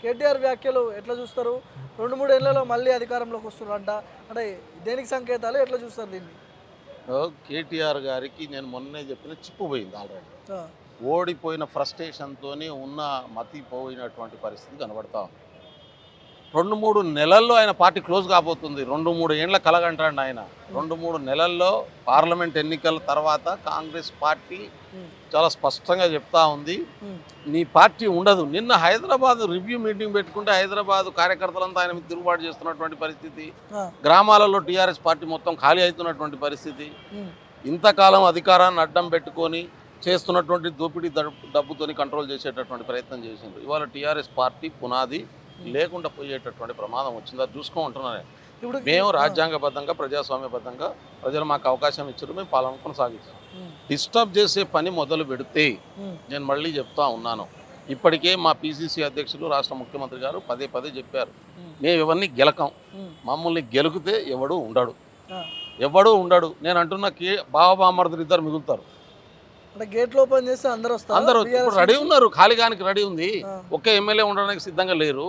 కేటీఆర్ వ్యాఖ్యలు ఎట్లా చూస్తారు? 2-3 ఏళ్లలో మళ్ళీ అధికారంలోకి వస్తున్నారంట. అంటే దేనికి సంకేతాలు ఎట్లా చూస్తారు దీన్ని? కేటీఆర్ గారికి నేను మొన్నే చెప్పిన చిప్పు పోయింది ఆల్రెడీ. ఆ! ఓడిపోయిన ఫ్రస్ట్రేషన్తోని ఉన్న మతి పోయినటువంటి పరిస్థితి కనబడతా ఉంది. 2-3 నెలల్లో ఆయన పార్టీ క్లోజ్ కాబోతుంది. 2-3 ఏండ్ల కలగంటాడు ఆయన. 2-3 నెలల్లో పార్లమెంట్ ఎన్నికల తర్వాత కాంగ్రెస్ పార్టీ చాలా స్పష్టంగా చెప్తా ఉంది, నీ పార్టీ ఉండదు. నిన్న హైదరాబాద్ రివ్యూ మీటింగ్ పెట్టుకుంటే హైదరాబాద్ కార్యకర్తలంతా ఆయన మీద తిరుగుబాటు చేస్తున్నటువంటి పరిస్థితి, గ్రామాలలో టీఆర్ఎస్ పార్టీ మొత్తం ఖాళీ అవుతున్నటువంటి పరిస్థితి, ఇంతకాలం అధికారాన్ని అడ్డం పెట్టుకొని చేస్తున్నటువంటి దోపిడీ డబ్బుతోని కంట్రోల్ చేసేటటువంటి ప్రయత్నం చేసింది. ఇవాళ టీఆర్ఎస్ పార్టీ పునాది లేకుండా పోయేటటువంటి ప్రమాదం వచ్చింది. అది చూసుకోమంటున్నాను. ఇప్పుడు మేము రాజ్యాంగబద్ధంగా ప్రజాస్వామ్యబద్ధంగా ప్రజలు మాకు అవకాశం ఇచ్చారు, మేము పాలన కొనసాగిస్తాం. డిస్టర్బ్ చేసే పని మొదలు పెడితే నేను మళ్ళీ చెప్తా ఉన్నాను, ఇప్పటికే మా పిసిసి అధ్యక్షులు రాష్ట్ర ముఖ్యమంత్రి గారు పదే పదే చెప్పారు, మేము ఎవరిని గెలకం, మమ్మల్ని గెలికితే ఎవడు ఉండడు. నేను అంటున్నా బాబామర్దులు ఇద్దరు మిగులుతారు. అంటే గేట్లు ఓపెన్ చేస్తే అందరూ ఇప్పుడు రెడీ ఉన్నారు, ఖాళీగానికి రెడీ ఉంది. ఒక్క ఎమ్మెల్యే ఉండడానికి సిద్ధంగా లేరు.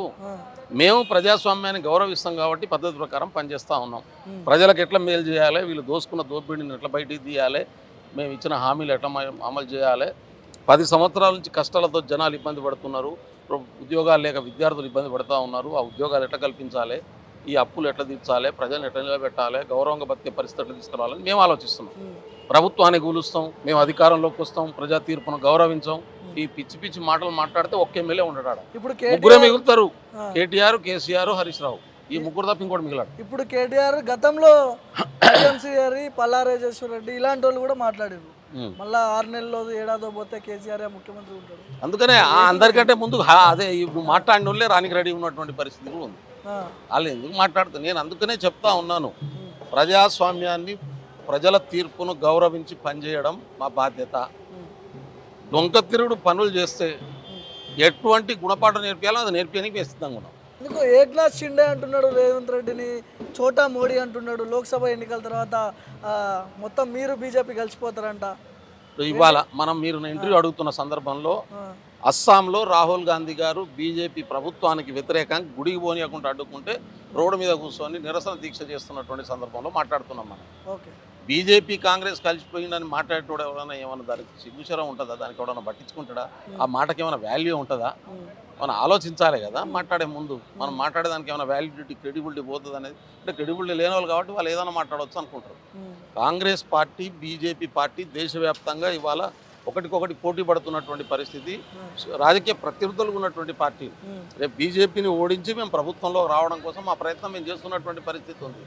మేము ప్రజాస్వామ్యాన్ని గౌరవిస్తాం కాబట్టి పద్ధతి ప్రకారం పనిచేస్తూ ఉన్నాం. ప్రజలకు ఎట్లా మేలు చేయాలి, వీళ్ళు దోసుకున్న దోపిడీని ఎట్లా బయటికి తీయాలి, మేము ఇచ్చిన హామీలు ఎట్లా అమలు చేయాలి. 10 సంవత్సరాల నుంచి కష్టాలతో జనాలు ఇబ్బంది పడుతున్నారు, ఉద్యోగాలు లేక విద్యార్థులు ఇబ్బంది పడుతూ ఉన్నారు. ఆ ఉద్యోగాలు ఎట్లా కల్పించాలి, ఈ అప్పులు ఎట్లా తీర్చాలి, ప్రజలను ఎట్లా నిలబెట్టాలి, గౌరవంగా బతికే పరిస్థితులు తీసుకురావాలని మేము ఆలోచిస్తున్నాం. ప్రభుత్వాన్ని కూలుస్తాం, మేము అధికారంలోకి వస్తాం, ప్రజా తీర్పును గౌరవించాం. ఈ పిచ్చి పిచ్చి మాటలు మాట్లాడితే ఒక్క ఎమ్మెల్యే ఉండడాడు. ఇప్పుడు ముగ్గురే మిగులుతారు, కేటీఆర్, కేసీఆర్, హరీష్ రావు. ఈ ముగ్గురు తప్ప ఇంకోటి మిగిలాడు. ఇప్పుడు కేటీఆర్ గతంలో పల్లారాజేశ్వర రెడ్డి ఇలాంటి వాళ్ళు కూడా మాట్లాడారు, మళ్ళా 6 నెలల్లో ఏడాదో పోతే కేసీఆర్ ముఖ్యమంత్రి ఉంటాడు. అందుకనే అందరికంటే ముందు అదే ఇప్పుడు మాట్లాడిన వాళ్ళే రానికి రెడీ ఉన్నటువంటి పరిస్థితి కూడా ఉంది. వాళ్ళు ఎందుకు మాట్లాడుతారు? నేను అందుకనే చెప్తా ఉన్నాను, ప్రజాస్వామ్యాన్ని ప్రజల తీర్పును గౌరవించి పనిచేయడం మా బాధ్యత. దొంగ తిరుగుడు పనులు చేస్తే ఎటువంటి గుణపాఠం నేర్పించాలో అది నేర్పించడానికి సిద్ధంగా ఉన్నాం. ఎందుకు ఏక్నాథ్ షిండే అంటున్నాడు రేవంత్ రెడ్డిని, చోటా మోడీ అంటున్నాడు, లోక్సభ ఎన్నికల తర్వాత మొత్తం మీరు బీజేపీ కలిసిపోతారంట. ఇవాళ మీరు ఇంటర్వ్యూ అడుగుతున్న సందర్భంలో అస్సాంలో రాహుల్ గాంధీ గారు బీజేపీ ప్రభుత్వానికి వ్యతిరేకంగా గుడికి పోనీయకుండా అడ్డుకుంటే రోడ్డు మీద కూర్చొని నిరసన దీక్ష చేస్తున్నటువంటి సందర్భంలో మాట్లాడుతున్నాం. మనం బీజేపీ కాంగ్రెస్ కలిసిపోయిందని మాట్లాడేటోడు ఎవరైనా ఏమన్నా దానికి సిగ్గుచరం ఉంటుందా? దానికి ఎవరైనా పట్టించుకుంటాడా? ఆ మాటకి ఏమైనా వాల్యూ ఉంటుందా? మనం ఆలోచించాలి కదా మాట్లాడే ముందు. మనం మాట్లాడేదానికి ఏమైనా వ్యాలిడిటీ, క్రెడిబిలిటీ పోతుంది అనేది. అంటే క్రెడిబిలిటీ లేని వాళ్ళు కాబట్టి వాళ్ళు ఏదైనా మాట్లాడవచ్చు అనుకుంటారు. కాంగ్రెస్ పార్టీ, బీజేపీ పార్టీ దేశవ్యాప్తంగా ఇవాళ ఒకటికొకటి పోటీ పడుతున్నటువంటి పరిస్థితి. రాజకీయ ప్రత్యర్థులు ఉన్నటువంటి పార్టీ రేపు బీజేపీని ఓడించి మేము ప్రభుత్వంలో రావడం కోసం మా ప్రయత్నం మేము చేస్తున్నటువంటి పరిస్థితి ఉంది.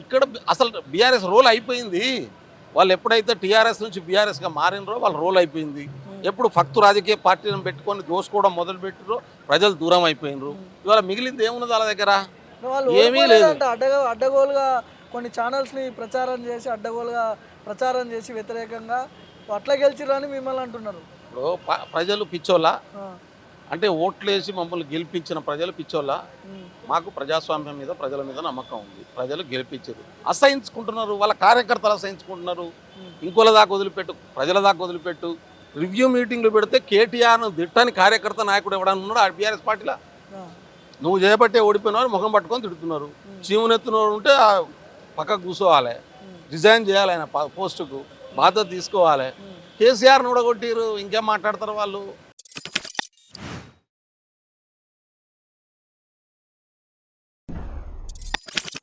ఇక్కడ అసలు బీఆర్ఎస్ రోల్ అయిపోయింది. వాళ్ళు ఎప్పుడైతే టీఆర్ఎస్ నుంచి బీఆర్ఎస్గా మారినరో వాళ్ళ రోల్ అయిపోయింది. ఎప్పుడు ఫక్తు రాజకీయ పార్టీని పెట్టుకొని దోసుకోవడం మొదలుపెట్టిరో ప్రజలు దూరం అయిపోయినరు. ఇవాళ మిగిలింది ఏమున్నది వాళ్ళ దగ్గర? ఏమీ లేదు. అడ్డగోలుగా కొన్ని ఛానల్స్ని ప్రచారం చేసి వ్యతిరేకంగా అట్లా గెలిచిరని మిమ్మల్ని అంటున్నారు. ఇప్పుడు ప్రజలు పిచ్చోళ్ళ అంటే ఓట్లేసి మమ్మల్ని గెలిపించిన ప్రజలు పిచ్చోళ్ళ. మాకు ప్రజాస్వామ్యం మీద, ప్రజల మీద నమ్మకం ఉంది. ప్రజలు గెలిపించారు, అసహించుకుంటున్నారు, వాళ్ళ కార్యకర్తలు అసహించుకుంటున్నారు. ఇంకోళ్ళ దాకా వదిలిపెట్టు, ప్రజల దాకా వదిలిపెట్టు. రివ్యూ మీటింగ్లు పెడితే కేటీఆర్ను తిట్టని కార్యకర్త నాయకుడు ఎవడన్నా ఉన్నాడు ఆ బీఆర్ఎస్ పార్టీలో? నువ్వు చేయబట్టే ఓడిపోయినవారు ముఖం పట్టుకొని తిడుతున్నారు. చీమునెత్తునవాడు ఉంటే పక్కకు కూర్చోవాలి, రిజైన్ చేయాలి, ఆయన పోస్టుకు బాధ్యత తీసుకోవాలి. కేసీఆర్ను ఊడగొట్టిరు, ఇంకేం మాట్లాడతారు వాళ్ళు?